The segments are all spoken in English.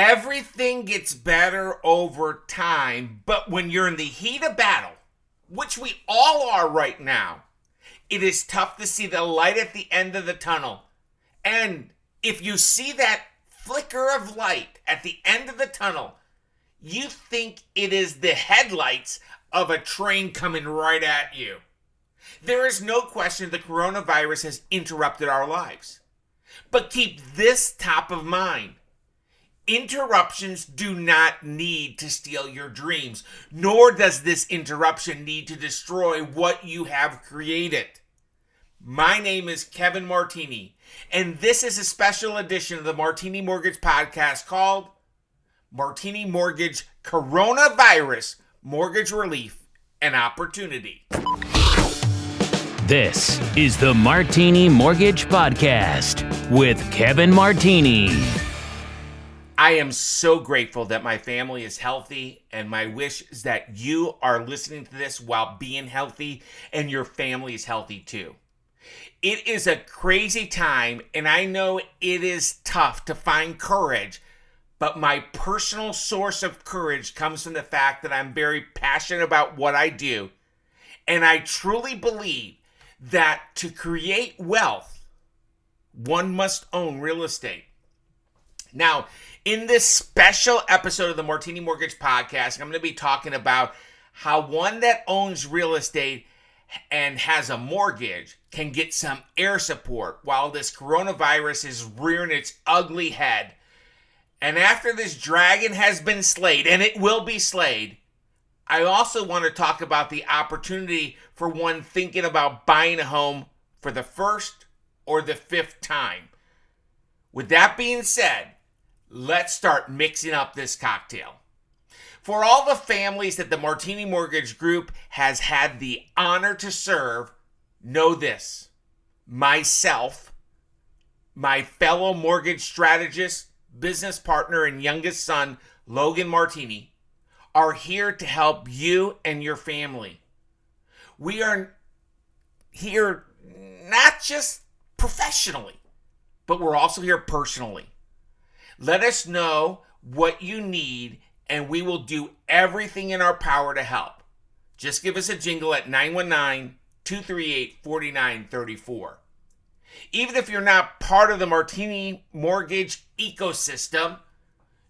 Everything gets better over time, but when you're in the heat of battle, which we all are right now, it is tough to see the light at the end of the tunnel. And if you see that flicker of light at the end of the tunnel, you think it is the headlights of a train coming right at you. There is no question the coronavirus has interrupted our lives. But keep this top of mind. Interruptions do not need to steal your dreams, nor does this interruption need to destroy what you have created. My name is Kevin Martini, and this is a special edition of the Martini Mortgage Podcast called Martini Mortgage Coronavirus Mortgage Relief and Opportunity. This is the Martini Mortgage Podcast with Kevin Martini. I am so grateful that my family is healthy, and my wish is that you are listening to this while being healthy and your family is healthy too. It is a crazy time, and I know it is tough to find courage, but my personal source of courage comes from the fact that I'm very passionate about what I do, and I truly believe that to create wealth, one must own real estate. Now, in this special episode of the Martini Mortgage Podcast, I'm going to be talking about how one that owns real estate and has a mortgage can get some air support while this coronavirus is rearing its ugly head. And after this dragon has been slayed, and it will be slayed, I also want to talk about the opportunity for one thinking about buying a home for the first or the fifth time. With that being said, let's start mixing up this cocktail. For all the families that the Martini Mortgage Group has had the honor to serve, know this. Myself, my fellow mortgage strategist, business partner, and youngest son, Logan Martini, are here to help you and your family. We are here not just professionally, but we're also here personally. Let us know what you need, and we will do everything in our power to help. Just give us a jingle at 919-238-4934. Even if you're not part of the Martini Mortgage ecosystem,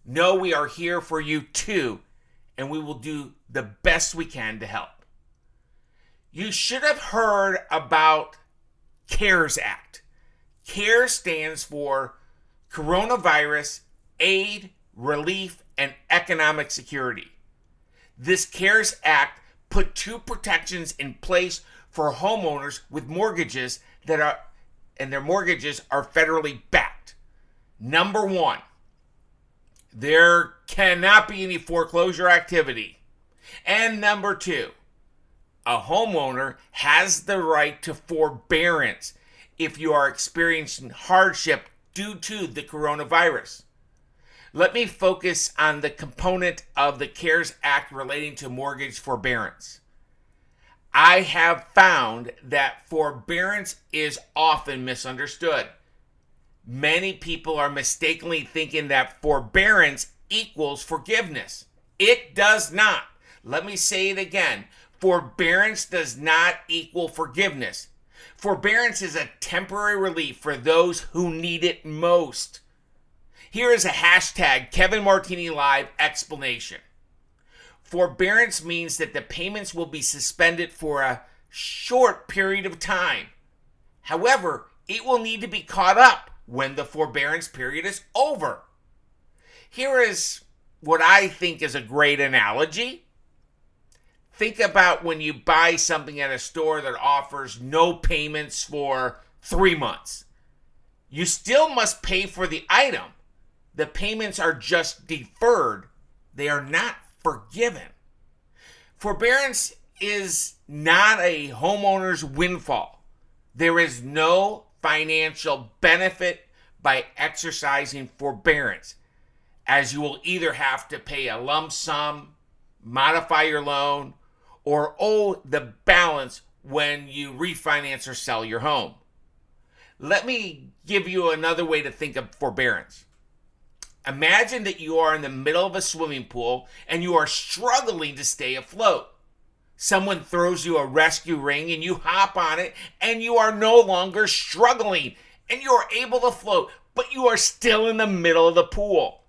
know we are here for you too, and we will do the best we can to help. You should have heard about CARES Act. CARES stands for Coronavirus Aid, Relief, and Economic Security. This CARES Act put two protections in place for homeowners with mortgages and their mortgages are federally backed. Number one, there cannot be any foreclosure activity. And number two, a homeowner has the right to forbearance if you are experiencing hardship due to the coronavirus. Let me focus on the component of the CARES Act relating to mortgage forbearance. I have found that forbearance is often misunderstood. Many people are mistakenly thinking that forbearance equals forgiveness. It does not. Let me say it again. Forbearance does not equal forgiveness. Forbearance is a temporary relief for those who need it most. Here is a hashtag Kevin Martini Live explanation. Forbearance means that the payments will be suspended for a short period of time. However, it will need to be caught up when the forbearance period is over. Here is what I think is a great analogy. Think about when you buy something at a store that offers no payments for 3 months. You still must pay for the item. The payments are just deferred. They are not forgiven. Forbearance is not a homeowner's windfall. There is no financial benefit by exercising forbearance, as you will either have to pay a lump sum, modify your loan, or owe the balance when you refinance or sell your home. Let me give you another way to think of forbearance. Imagine that you are in the middle of a swimming pool and you are struggling to stay afloat. Someone throws you a rescue ring and you hop on it and you are no longer struggling and you are able to float, but you are still in the middle of the pool.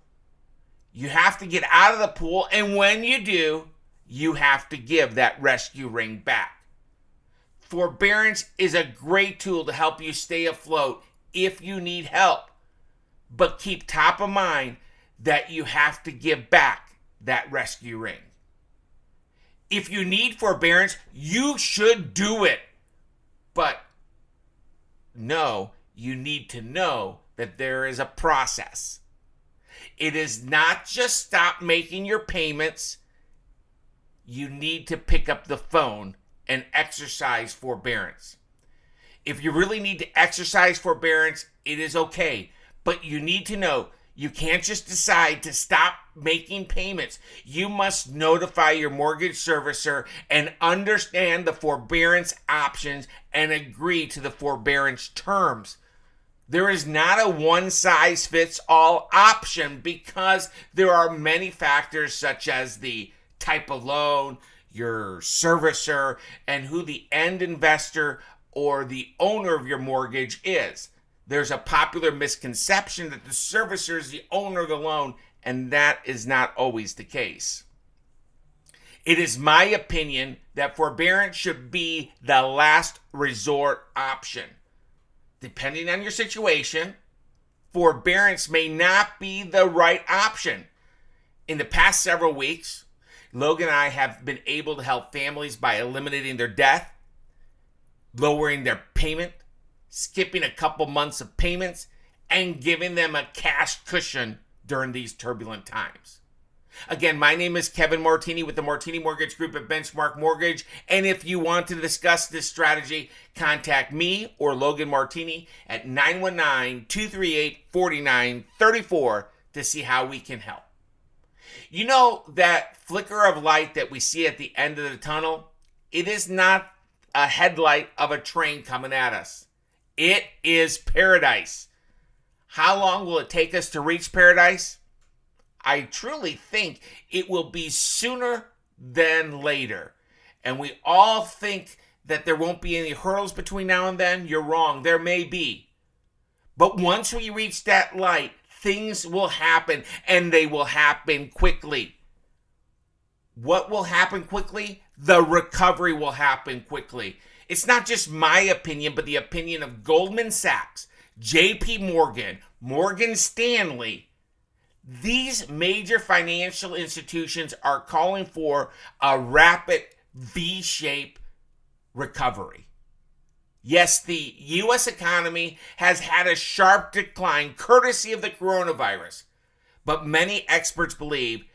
You have to get out of the pool, and when you do, you have to give that rescue ring back. Forbearance is a great tool to help you stay afloat if you need help, but keep top of mind that you have to give back that rescue ring. If you need forbearance, you should do it. But no, you need to know that there is a process. It is not just stop making your payments. You need to pick up the phone and exercise forbearance. If you really need to exercise forbearance, it is okay. But you need to know you can't just decide to stop making payments. You must notify your mortgage servicer and understand the forbearance options and agree to the forbearance terms. There is not a one-size-fits-all option because there are many factors such as the type of loan, your servicer, and who the end investor or the owner of your mortgage is. There's a popular misconception that the servicer is the owner of the loan, and that is not always the case. It is my opinion that forbearance should be the last resort option. Depending on your situation, forbearance may not be the right option. In the past several weeks, Logan and I have been able to help families by eliminating their debt, lowering their payment, skipping a couple months of payments, and giving them a cash cushion during these turbulent times. Again, my name is Kevin Martini with the Martini Mortgage Group at Benchmark Mortgage, and if you want to discuss this strategy, contact me or Logan Martini at 919-238-4934 to see how we can help. You know that flicker of light that we see at the end of the tunnel? It is not a headlight of a train coming at us. It is paradise. How long will it take us to reach paradise? I truly think it will be sooner than later. And we all think that there won't be any hurdles between now and then. You're wrong. There may be. But once we reach that light, things will happen, and they will happen quickly. What will happen quickly? The recovery will happen quickly. It's not just my opinion, but the opinion of Goldman Sachs, JP Morgan, Morgan Stanley. These major financial institutions are calling for a rapid V-shaped recovery. Yes, the U.S. economy has had a sharp decline courtesy of the coronavirus, but many experts believe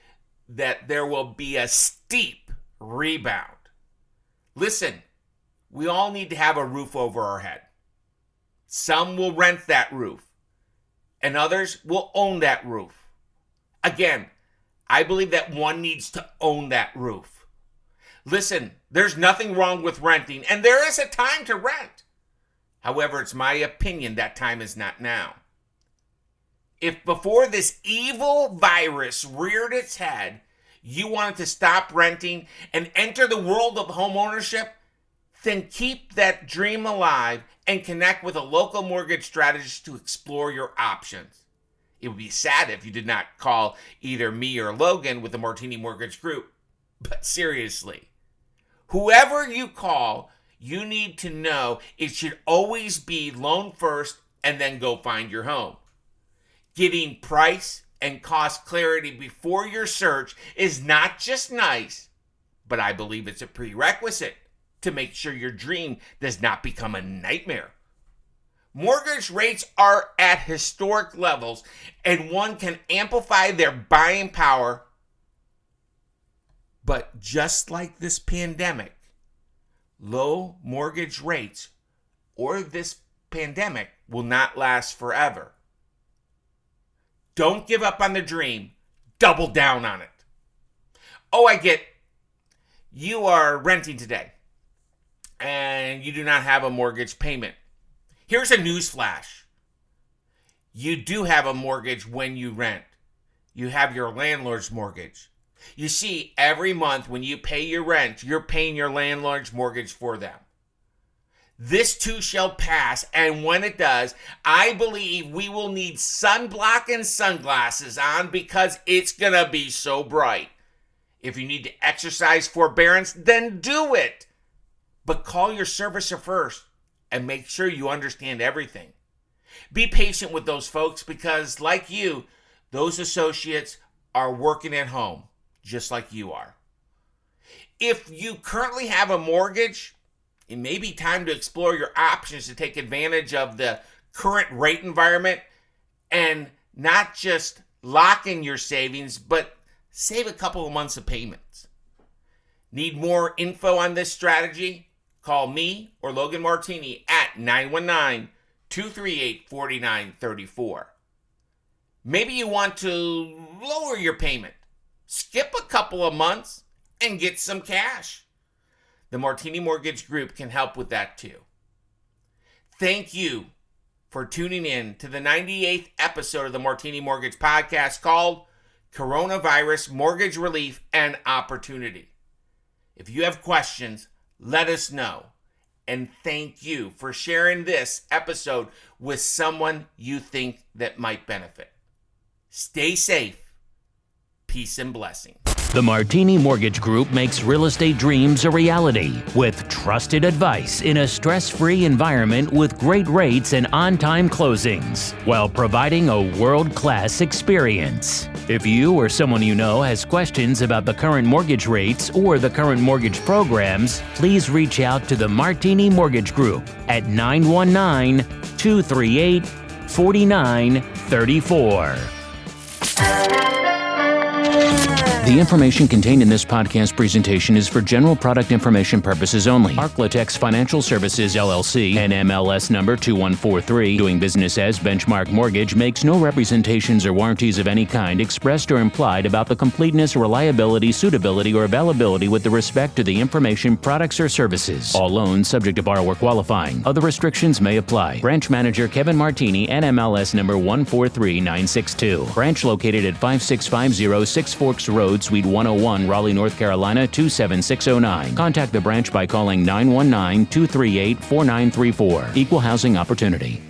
that there will be a steep rebound. Listen, we all need to have a roof over our head. Some will rent that roof, and others will own that roof. Again, I believe that one needs to own that roof. Listen, there's nothing wrong with renting, and there is a time to rent. However, it's my opinion that time is not now. If before this evil virus reared its head, you wanted to stop renting and enter the world of homeownership, then keep that dream alive and connect with a local mortgage strategist to explore your options. It would be sad if you did not call either me or Logan with the Martini Mortgage Group. But seriously, whoever you call, you need to know it should always be loan first and then go find your home. Getting price and cost clarity before your search is not just nice, but I believe it's a prerequisite to make sure your dream does not become a nightmare. Mortgage rates are at historic levels, and one can amplify their buying power. But just like this pandemic, low mortgage rates or this pandemic will not last forever. Don't give up on the dream. Double down on it. Oh, I get you are renting today and you do not have a mortgage payment. Here's a news flash. You do have a mortgage when you rent. you have your landlord's mortgage. You see, every month when you pay your rent, you're paying your landlord's mortgage for them. This too shall pass, and when it does, I believe we will need sunblock and sunglasses on because it's going to be so bright. If you need to exercise forbearance, then do it. But call your servicer first and make sure you understand everything. Be patient with those folks because, like you, those associates are working at home just like you are. If you currently have a mortgage, it may be time to explore your options to take advantage of the current rate environment and not just lock in your savings, but save a couple of months of payments. Need more info on this strategy? Call me or Logan Martini at 919-238-4934. Maybe you want to lower your payment, skip a couple of months, and get some cash. The Martini Mortgage Group can help with that too. Thank you for tuning in to the 98th episode of the Martini Mortgage Podcast called Coronavirus Mortgage Relief and Opportunity. If you have questions, let us know. And thank you for sharing this episode with someone you think that might benefit. Stay safe. Peace and blessings. The Martini Mortgage Group makes real estate dreams a reality with trusted advice in a stress-free environment with great rates and on-time closings while providing a world-class experience. If you or someone you know has questions about the current mortgage rates or the current mortgage programs, please reach out to the Martini Mortgage Group at 919-238-4934. The information contained in this podcast presentation is for general product information purposes only. Arklatex Financial Services, LLC, NMLS number 2143, doing business as Benchmark Mortgage, makes no representations or warranties of any kind expressed or implied about the completeness, reliability, suitability, or availability with respect to the information, products, or services. All loans subject to borrower qualifying. Other restrictions may apply. Branch Manager Kevin Martini, NMLS number 143962. Branch located at 5650 Six Forks Road, Suite 101, Raleigh, North Carolina 27609. Contact the branch by calling 919-238-4934. Equal housing opportunity.